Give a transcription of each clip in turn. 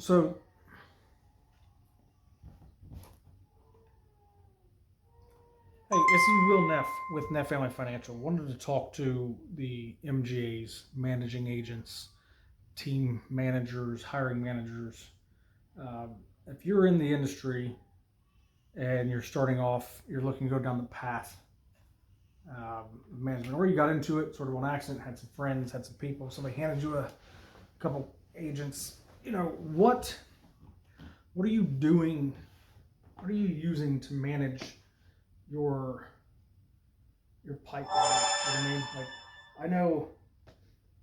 So, hey, this is Will Neff with Neff Family Financial. Wanted to talk to the MGAs, managing agents, team managers, hiring managers. If you're in the industry and you're starting off, you're looking to go down the path of management, or you got into it sort of on accident, had some friends, had some people, somebody handed you a couple agents. What are you doing? What are you using to manage your pipeline? You know what I mean? Like, I know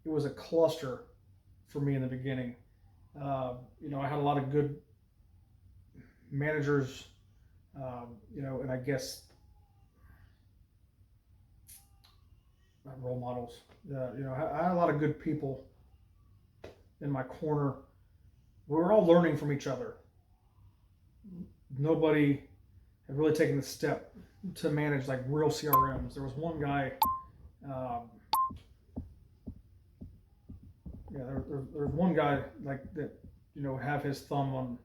it was a cluster for me in the beginning. I had a lot of good managers, and I guess role models. I had a lot of good people in my corner. We were all learning from each other. Nobody had really taken the step to manage like real CRMs. There was one guy. Um, there's one guy like that, have his thumb on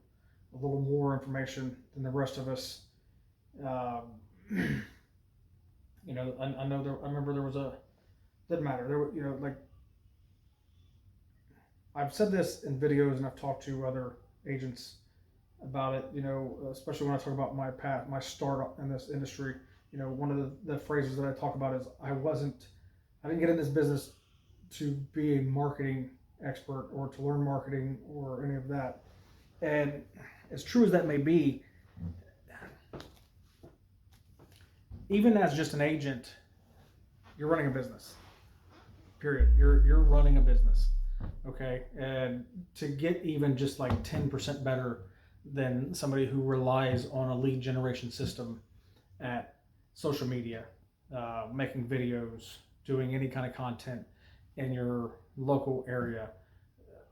a little more information than the rest of us. Um, I know there. I remember there was a. Didn't matter. There were, like I've said this in videos, and I've talked to other agents about it. Especially when I talk about my path, my start in this industry. One of the phrases that I talk about is I didn't get in this business to be a marketing expert or to learn marketing or any of that. And as true as that may be, even as just an agent, you're running a business. Period. You're running a business. Okay. And to get even just like 10% better than somebody who relies on a lead generation system at social media, making videos, doing any kind of content in your local area,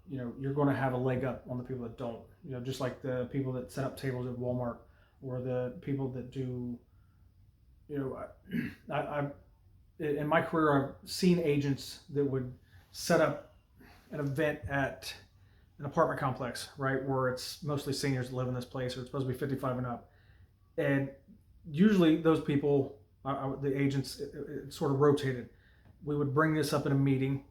you're going to have a leg up on the people that don't. Just like the people that set up tables at Walmart, or the people that do. I in my career I've seen agents that would set up an event at an apartment complex, right, where it's mostly seniors that live in this place, or it's supposed to be 55 and up, and usually those people, the agents, it sort of rotated. We would bring this up in a meeting,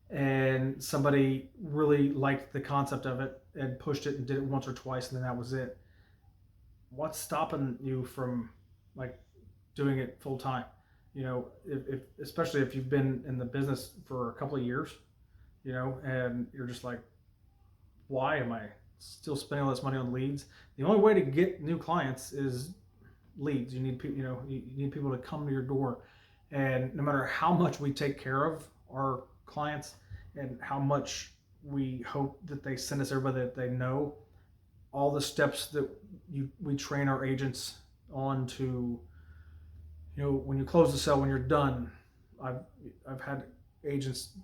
and somebody really liked the concept of it and pushed it and did it once or twice, and then that was it. What's stopping you from like doing it full time? If especially if you've been in the business for a couple of years, and you're just like, why am I still spending all this money on leads? The only way to get new clients is leads. You need people. You need people to come to your door, and no matter how much we take care of our clients and how much we hope that they send us everybody that they know, all the steps that we train our agents on to, when you close the sale, when you're done, I've had agents,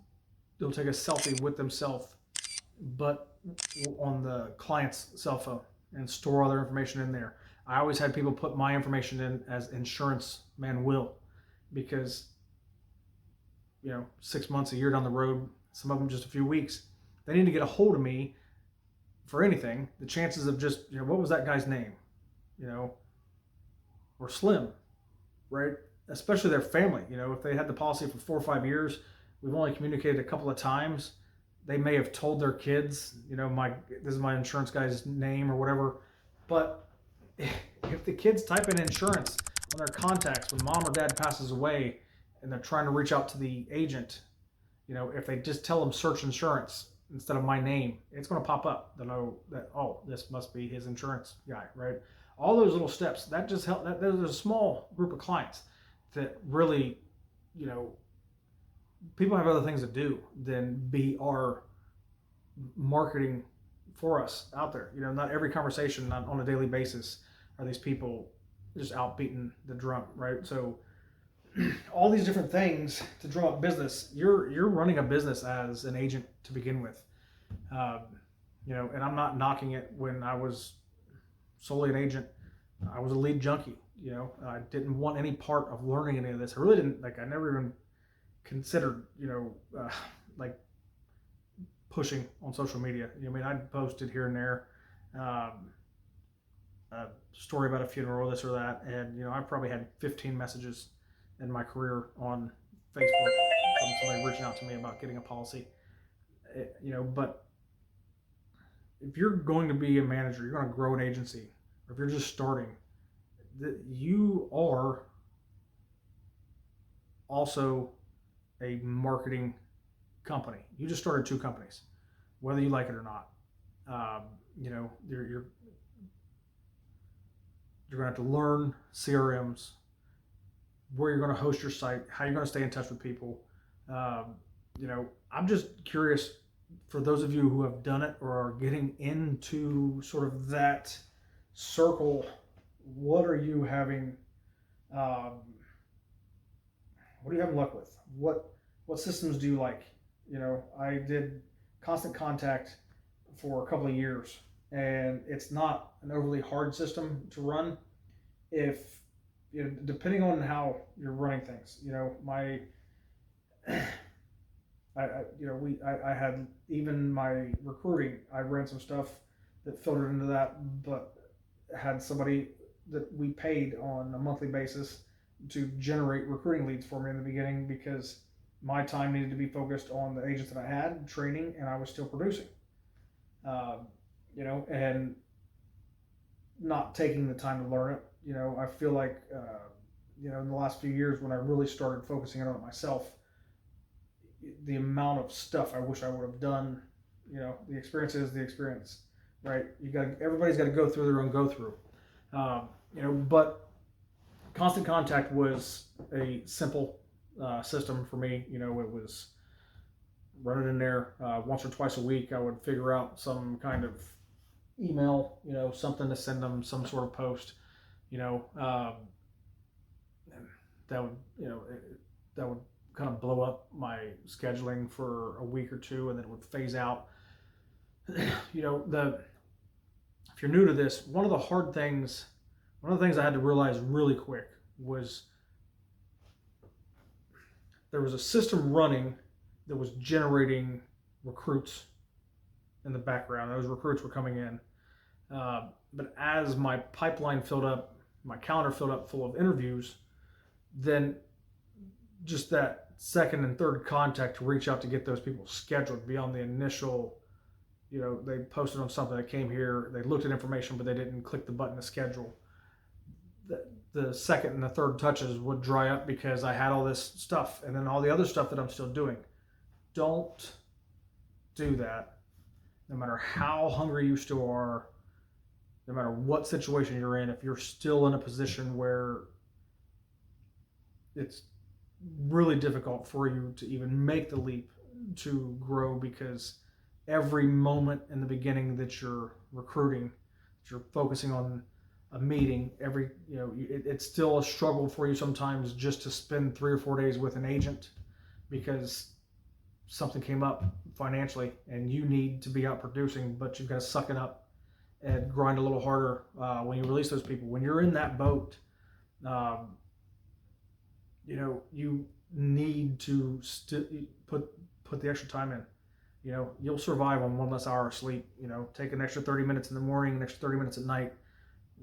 they'll take a selfie with themselves, but on the client's cell phone, and store all their information in there. I always had people put my information in as insurance man Will, because 6 months, a year down the road, some of them just a few weeks, they need to get a hold of me for anything. The chances of just, what was that guy's name, were slim, right? Especially their family. If they had the policy for 4 or 5 years, we've only communicated a couple of times. They may have told their kids, this is my insurance guy's name or whatever. But if the kids type in insurance on their contacts when mom or dad passes away, and they're trying to reach out to the agent, if they just tell them search insurance instead of my name, it's going to pop up. They'll know that, oh, this must be his insurance guy, right? All those little steps, that just help. There's a small group of clients that really, people have other things to do than be our marketing for us out there. Not every conversation on a daily basis are these people just out beating the drum, right? So all these different things to draw up business. You're running a business as an agent to begin with, and I'm not knocking it. When I was solely an agent, I was a lead junkie. I didn't want any part of learning any of this. I really didn't. Like, I never even considered, like pushing on social media. I mean, I posted here and there a story about a funeral, this or that, and I probably had 15 messages in my career on Facebook from somebody reaching out to me about getting a policy. But if you're going to be a manager, you're going to grow an agency, or if you're just starting, you are also a marketing company. You just started 2 companies, whether you like it or not. You're going to have to learn CRMs, where you're going to host your site, how you're going to stay in touch with people. I'm just curious, for those of you who have done it or are getting into sort of that circle, what are you having luck with? What systems do you like? I did Constant Contact for a couple of years, and it's not an overly hard system to run if depending on how you're running things. I had even my recruiting. I ran some stuff that filtered into that, but had somebody that we paid on a monthly basis to generate recruiting leads for me in the beginning, because my time needed to be focused on the agents that I had training, and I was still producing. And not taking the time to learn it. I feel like, in the last few years when I really started focusing on it myself, the amount of stuff I wish I would have done, the experience is the experience, right? Everybody's got to go through their own go through. But Constant Contact was a simple system for me. It was running in there once or twice a week. I would figure out some kind of email, something to send them, some sort of post, that would kind of blow up my scheduling for a week or two, and then it would phase out. If you're new to this, one of the things I had to realize really quick was there was a system running that was generating recruits in the background. Those recruits were coming in. But as my pipeline filled up, my calendar filled up full of interviews, then just that second and third contact to reach out to get those people scheduled beyond the initial, they posted on something that came here, they looked at information, but they didn't click the button to schedule. The second and the third touches would dry up because I had all this stuff, and then all the other stuff that I'm still doing. Don't do that. No matter how hungry you still are, no matter what situation you're in, if you're still in a position where it's really difficult for you to even make the leap to grow, because every moment in the beginning that you're recruiting, that you're focusing on a meeting, it's still a struggle for you sometimes just to spend 3 or 4 days with an agent because something came up financially and you need to be out producing, but you've got to suck it up and grind a little harder when you release those people. When you're in that boat, you need to put the extra time in. You'll survive on 1 less hour of sleep. Take an extra 30 minutes in the morning, an extra 30 minutes at night,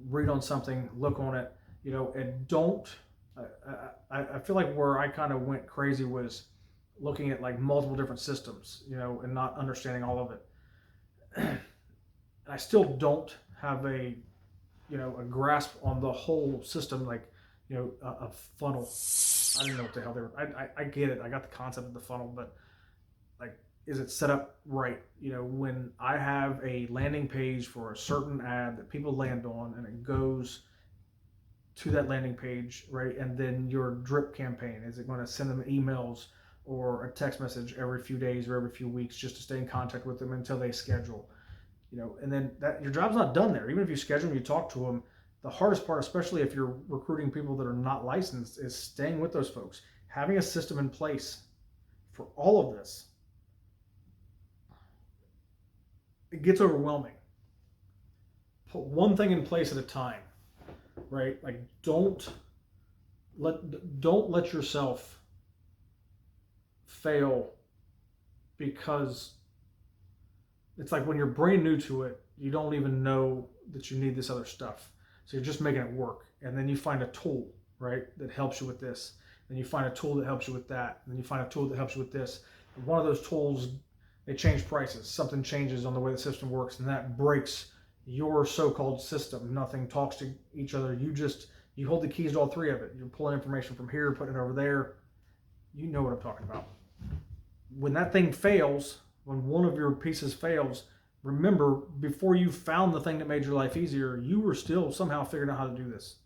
read on something, look on it, and don't. I feel like where I kind of went crazy was looking at like multiple different systems, and not understanding all of it. I still don't have a grasp on the whole system, like, a funnel. I didn't know what the hell they were. I get it. I got the concept of the funnel, but like, is it set up right? When I have a landing page for a certain ad that people land on and it goes to that landing page, right? And then your drip campaign, is it going to send them emails or a text message every few days or every few weeks just to stay in contact with them until they schedule? And then that your job's not done there. Even if you schedule them, you talk to them. The hardest part, especially if you're recruiting people that are not licensed, is staying with those folks. Having a system in place for all of this, it gets overwhelming. Put one thing in place at a time, right? Like, don't let yourself fail because it's like when you're brand new to it, you don't even know that you need this other stuff. So you're just making it work. And then you find a tool, right, that helps you with this. Then you find a tool that helps you with that. And then you find a tool that helps you with this. And one of those tools, they change prices. Something changes on the way the system works, and that breaks your so-called system. Nothing talks to each other. You hold the keys to all three of it. You're pulling information from here, putting it over there. You know what I'm talking about. When that thing fails, when one of your pieces fails, remember, before you found the thing that made your life easier, you were still somehow figuring out how to do this.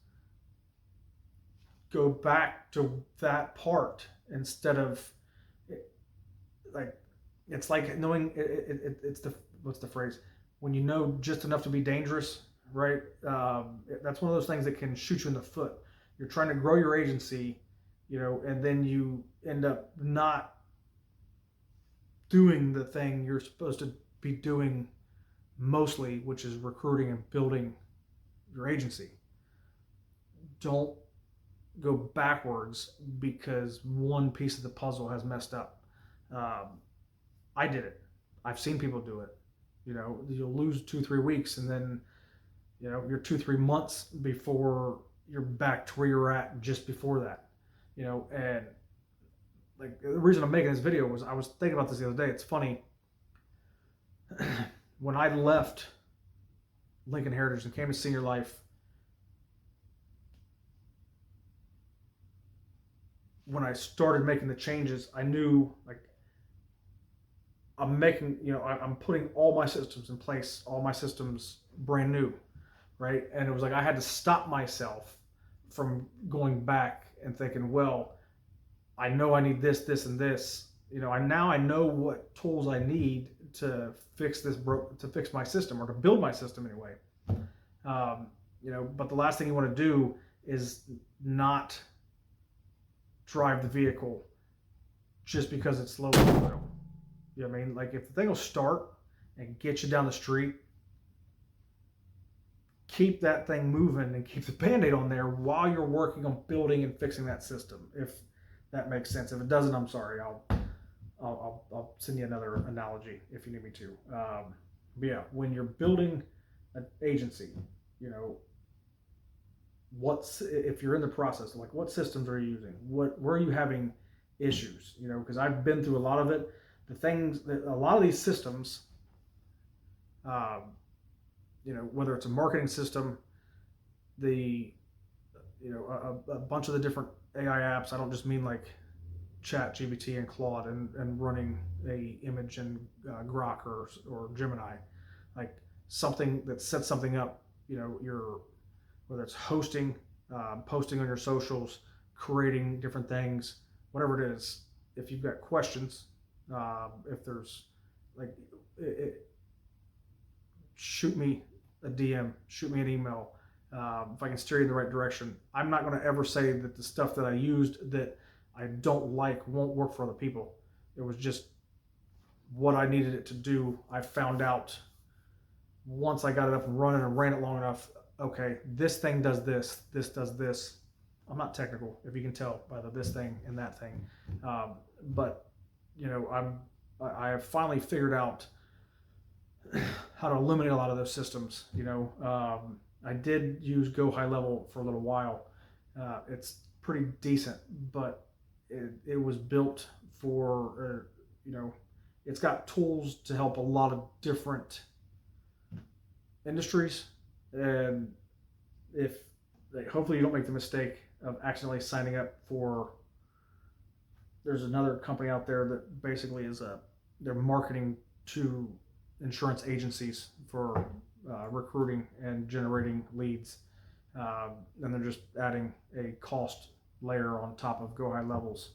Go back to that part instead of like, it's like knowing it's the, what's the phrase? When you know just enough to be dangerous, right? That's one of those things that can shoot you in the foot. You're trying to grow your agency, and then you end up not doing the thing you're supposed to be doing mostly, which is recruiting and building your agency. Don't go backwards because one piece of the puzzle has messed up. I did it. I've seen people do it. You'll lose 2-3 weeks, and then you're 2-3 months before you're back to where you're at just before that. And like, the reason I'm making this video was I was thinking about this the other day. It's funny. When I left Lincoln Heritage and came to Senior Life, when I started making the changes, I knew, like, I'm making, I'm putting all my systems in place, all my systems brand new, right? And it was like I had to stop myself from going back and thinking, well, I know I need this, this, and this. I know what tools I need to fix this, to fix my system, or to build my system anyway. But the last thing you want to do is not drive the vehicle just because it's slow. You know what I mean? Like, if the thing will start and get you down the street, keep that thing moving and keep the Band-Aid on there while you're working on building and fixing that system. If that makes sense. If it doesn't, I'm sorry. I'll send you another analogy if you need me to. But yeah, when you're building an agency, if you're in the process, like, what systems are you using? Where are you having issues? Because I've been through a lot of it. The things that a lot of these systems, whether it's a marketing system, a bunch of the different AI apps. I don't just mean like Chat, GPT, and Claude, and running a image in Grok or Gemini, like something that sets something up. Whether it's hosting, posting on your socials, creating different things, whatever it is. If you've got questions, if there's shoot me a DM, shoot me an email. If I can steer you in the right direction. I'm not going to ever say that the stuff that I used that I don't like won't work for other people. It was just what I needed it to do. I found out once I got it up and running and ran it long enough, okay, this thing does this, this does this. I'm not technical, if you can tell by the this thing and that thing. But I have finally figured out how to eliminate a lot of those systems. I did use Go High Level for a little while. It's pretty decent, but it was built for, it's got tools to help a lot of different industries. And hopefully you don't make the mistake of accidentally signing up for, there's another company out there that basically is they're marketing to insurance agencies for recruiting and generating leads, and they're just adding a cost layer on top of Go High Levels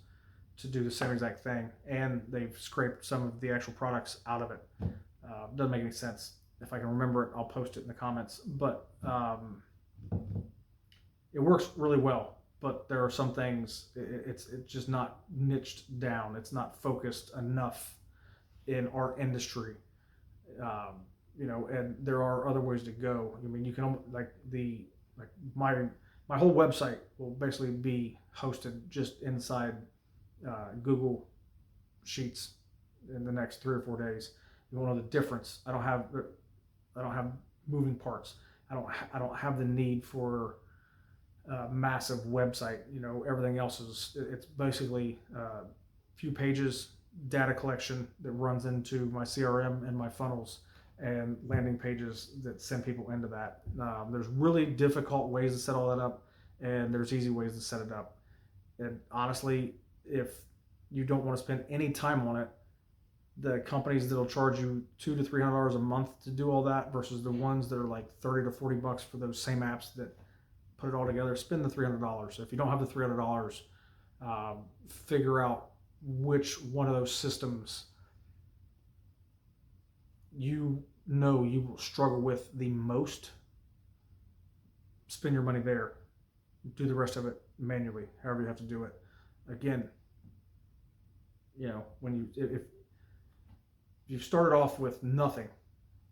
to do the same exact thing, and they've scraped some of the actual products out of it. Doesn't make any sense. If I can remember it, I'll post it in the comments, but it works really well. But there are some things, it's just not niched down. It's not focused enough in our industry. And there are other ways to go. I mean, you can, my whole website will basically be hosted just inside Google Sheets in the next 3 or 4 days. You want to know the difference. I don't have moving parts. I don't have the need for a massive website. Everything else it's basically a few pages, data collection that runs into my CRM and my funnels, and landing pages that send people into that. There's really difficult ways to set all that up, and there's easy ways to set it up. And honestly, if you don't want to spend any time on it, the companies that'll charge you $200 to $300 a month to do all that versus the ones that are like $30 to $40 for those same apps that put it all together, spend the $300. If you don't have the $300, figure out which one of those systems you will struggle with the most. Spend your money there. Do the rest of it manually, however you have to do it. Again, if you started off with nothing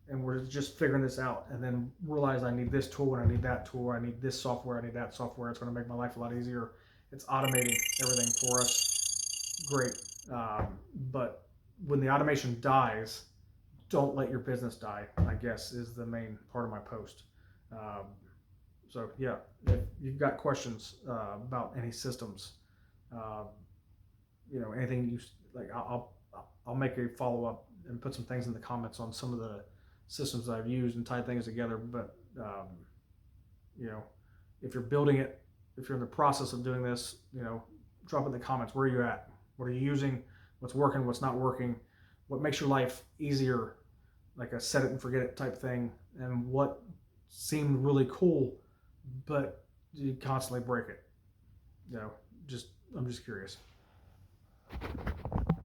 and we're just figuring this out, and then realize I need this tool and I need that tool, I need this software, I need that software, it's going to make my life a lot easier. It's automating everything for us. Great. But when the automation dies, don't let your business die, I guess, is the main part of my post. So yeah, if you've got questions about any systems, anything you like, I'll make a follow up and put some things in the comments on some of the systems that I've used and tied things together. But if you're building it, if you're in the process of doing this, drop in the comments, where are you at? What are you using? What's working? What's not working? What makes your life easier, like a set it and forget it type thing? And what seemed really cool, but you constantly break it? I'm just curious.